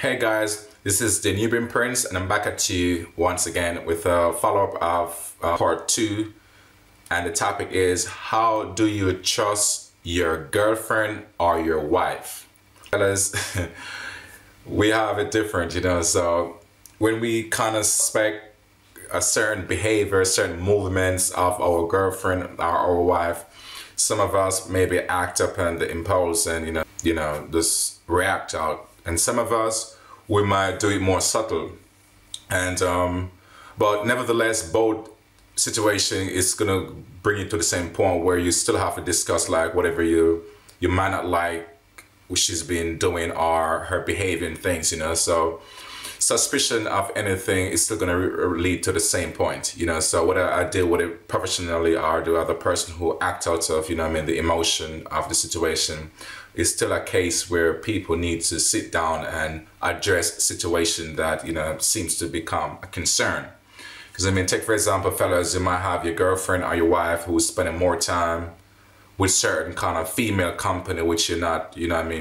Hey guys, this is the Nubian Prince and I'm back at you once again with a follow-up of part 2, and the topic is how do you trust your girlfriend or your wife? Fellas, we have it different, so when we kind of suspect a certain behavior, certain movements of our girlfriend or our wife, some of us maybe act up on the impulse and just react out. And some of us, we might do it more subtle. And but nevertheless, both situation is gonna bring you to the same point where you still have to discuss like whatever you might not like what she's been doing or her behavior and things, so suspicion of anything is still going to lead to the same point, so whether I deal with it professionally or the other person who act out of, the emotion of the situation, is still a case where people need to sit down and address a situation that, seems to become a concern. Because take for example, fellas, you might have your girlfriend or your wife who's spending more time with certain kind of female company which you're not,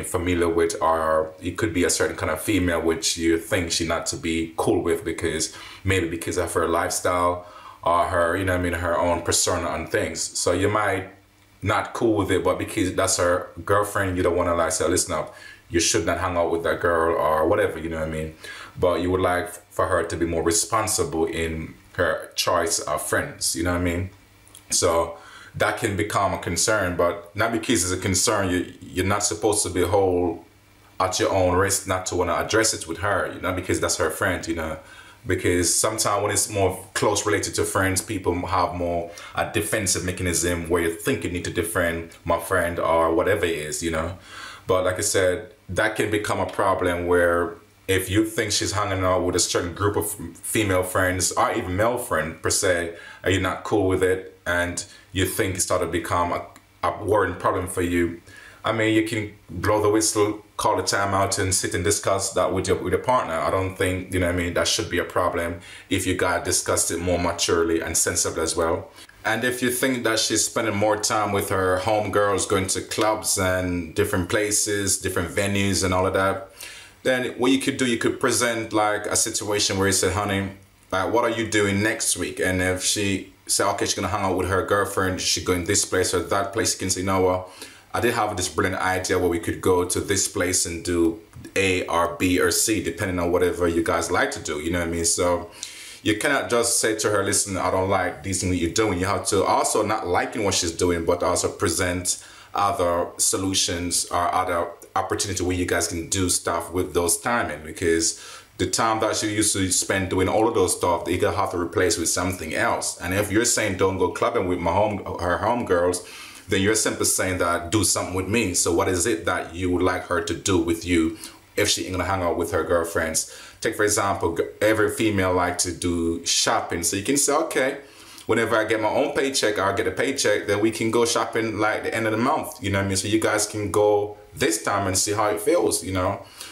familiar with, or it could be a certain kind of female which you think she's not to be cool with because of her lifestyle or her, her own persona and things. So you might not cool with it, but because that's her girlfriend, you don't want to like say, listen up, you should not hang out with that girl or whatever, But you would like for her to be more responsible in her choice of friends, So that can become a concern, but not because it's a concern, you're not supposed to be whole at your own risk not to want to address it with her, because that's her friend, because sometimes when it's more close related to friends, people have more a defensive mechanism where you think you need to defend my friend or whatever it is, But like I said, that can become a problem where if you think she's hanging out with a certain group of female friends or even male friend per se, and you're not cool with it, and you think it started to become a worrying problem for you, you can blow the whistle, call the time out and sit and discuss that with your partner. I don't think, that should be a problem if you guys discussed it more maturely and sensibly as well. And if you think that she's spending more time with her homegirls, going to clubs and different places, different venues and all of that, then what you could do, you could present like a situation where you say, honey, like, what are you doing next week? And if she say, okay, she's gonna hang out with her girlfriend, she's going this place or that place, you can say, what? I did have this brilliant idea where we could go to this place and do A or B or C, depending on whatever you guys like to do, So you cannot just say to her, listen, I don't like these things you're doing. You have to also not liking what she's doing, but also present other solutions or other opportunity where you guys can do stuff with those timing, because the time that she used to spend doing all of those stuff, you're gonna have to replace with something else. And if you're saying don't go clubbing with her homegirls, then you're simply saying that do something with me. So what is it that you would like her to do with you if she ain't gonna hang out with her girlfriends? Take for example, every female like to do shopping. So you can say, okay, whenever I get my own paycheck, I'll get a paycheck, then we can go shopping like the end of the month, So you guys can go this time and see how it feels,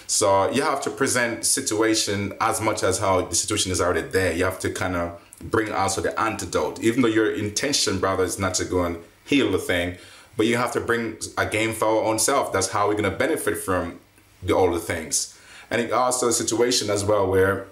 So you have to present situation as much as how the situation is already there. You have to kind of bring also the antidote, even though your intention, brother, is not to go and heal the thing, but you have to bring a game for our own self. That's how we're going to benefit from all the things. And it also a situation as well where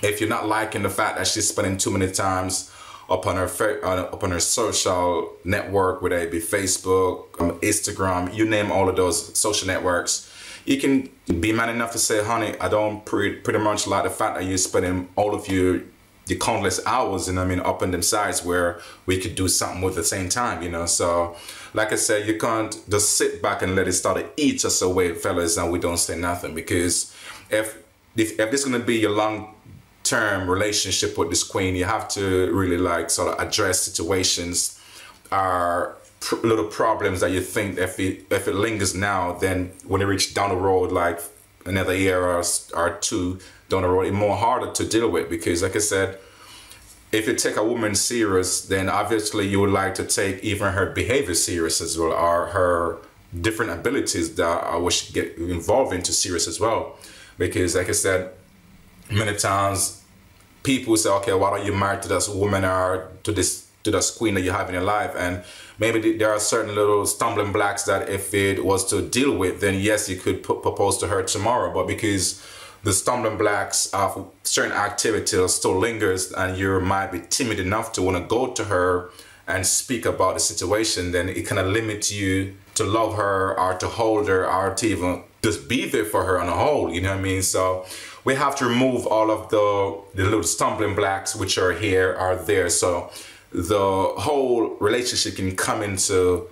if you're not liking the fact that she's spending too many times upon her social network, whether it be Facebook, Instagram, you name all of those social networks, you can be man enough to say, honey, I don't pretty much like the fact that you're spending all of your countless hours, up on them sites where we could do something with at the same time, So, like I said, you can't just sit back and let it start to eat us away, fellas, and we don't say nothing. Because if this is going to be your long-term relationship with this queen, you have to really like sort of address situations or little problems that you think if it lingers now, then when it reach down the road, like another year or two down the road, it's more harder to deal with. Because like I said, if you take a woman serious, then obviously you would like to take even her behavior serious as well, or her different abilities that we should get involved into serious as well. Because like I said, many times people say, okay, why don't you marry to this woman or to this queen that you have in your life? And maybe there are certain little stumbling blocks that if it was to deal with, then yes, you could propose to her tomorrow. But because the stumbling blocks of certain activities still lingers and you might be timid enough to want to go to her and speak about the situation, then it kind of limits you to love her or to hold her or to even just be there for her on a whole, you know what I mean? So we have to remove all of the little stumbling blocks which are here, are there, so the whole relationship can come into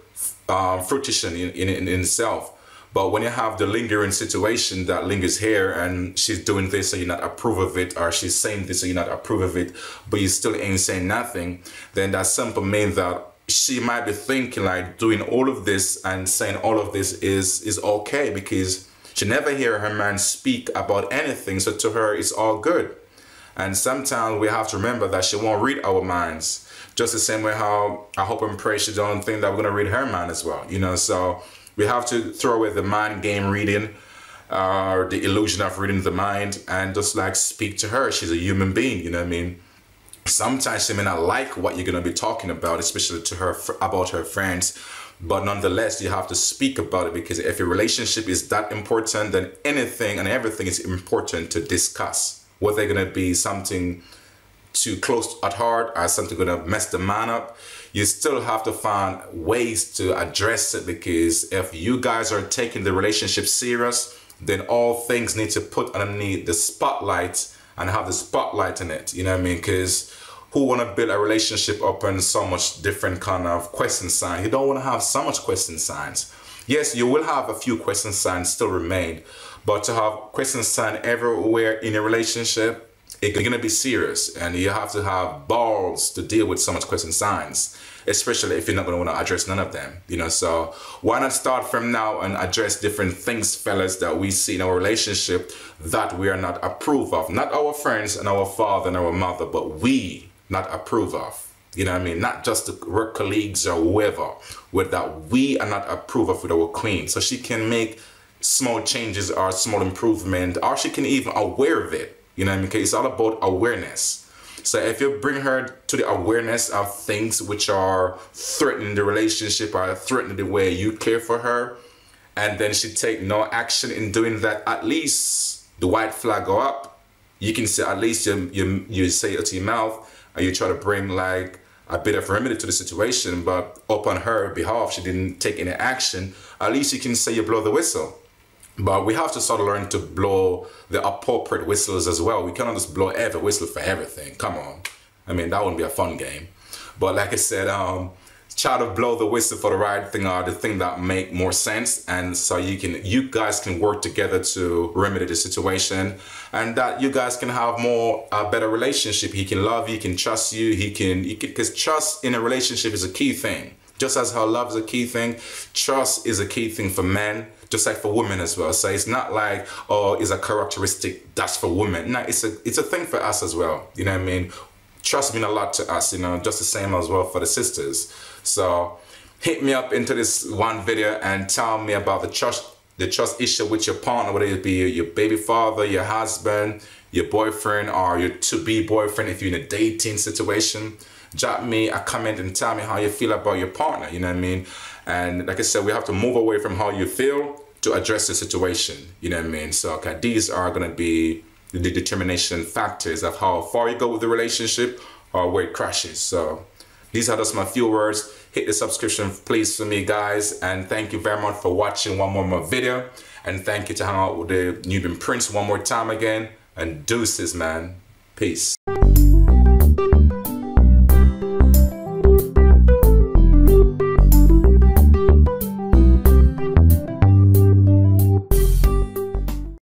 fruition in itself. But when you have the lingering situation that lingers here and she's doing this so you're not approve of it, or she's saying this so you're not approve of it, but you still ain't saying nothing, then that simply means that she might be thinking like doing all of this and saying all of this is okay, because she never hear her man speak about anything, so to her it's all good. And sometimes we have to remember that she won't read our minds, just the same way how I hope and pray she don't think that we're gonna read her mind as well, you know. So we have to throw away the mind game reading, the illusion of reading the mind, and just like speak to her. She's a human being, you know what I mean? Sometimes she may not like what you're going to be talking about, especially to her about her friends, but nonetheless, you have to speak about it, because if your relationship is that important, then anything and everything is important to discuss. Whether they're going to be something too close at heart or something going to mess the man up, you still have to find ways to address it, because if you guys are taking the relationship serious, then all things need to put underneath the spotlight and have the spotlight in it, you know what I mean? Because who want to build a relationship up on so much different kind of question signs? You don't want to have so much question signs. Yes, you will have a few question signs still remain, but to have question sign everywhere in a relationship, it's going to be serious, and you have to have balls to deal with so much question signs, especially if you're not going to want to address none of them, you know. So why not start from now and address different things, fellas, that we see in our relationship that we are not approve of, not our friends and our father and our mother, but we not approve of, you know what I mean? Not just the work colleagues or whoever, with that we are not approve of with our queen, so she can make small changes or small improvement, or she can even aware of it. You know what I mean? It's all about awareness. So if you bring her to the awareness of things which are threatening the relationship or threatening the way you care for her, and then she take no action in doing that, at least the white flag go up. You can say, at least you say it to your mouth, and you try to bring like a bit of remedy to the situation, but upon her behalf, she didn't take any action. At least you can say you blow the whistle. But we have to sort of learn to blow the appropriate whistles as well. We cannot just blow every whistle for everything. Come on. I mean, that wouldn't be a fun game. But like I said, try to blow the whistle for the right thing, or the thing that make more sense. And so you guys can work together to remedy the situation, and that you guys can have a better relationship. He can love you, he can trust you, because trust in a relationship is a key thing. Just as how love is a key thing, trust is a key thing for men, just like for women as well. So it's not like, oh, it's a characteristic that's for women. No, it's a thing for us as well. You know what I mean? Trust means a lot to us, you know, just the same as well for the sisters. So hit me up into this one video and tell me about the trust issue with your partner, whether it be your baby father, your husband, your boyfriend, or your to-be boyfriend if you're in a dating situation. Drop me a comment and tell me how you feel about your partner, you know what I mean? And like I said, we have to move away from how you feel to address the situation, you know what I mean? So okay, these are going to be the determination factors of how far you go with the relationship or where it crashes. So these are just my few words. Hit the subscription please for me, guys, and thank you very much for watching one more video, and thank you to hang out with the Nubian Prince one more time again, and deuces, man. Peace.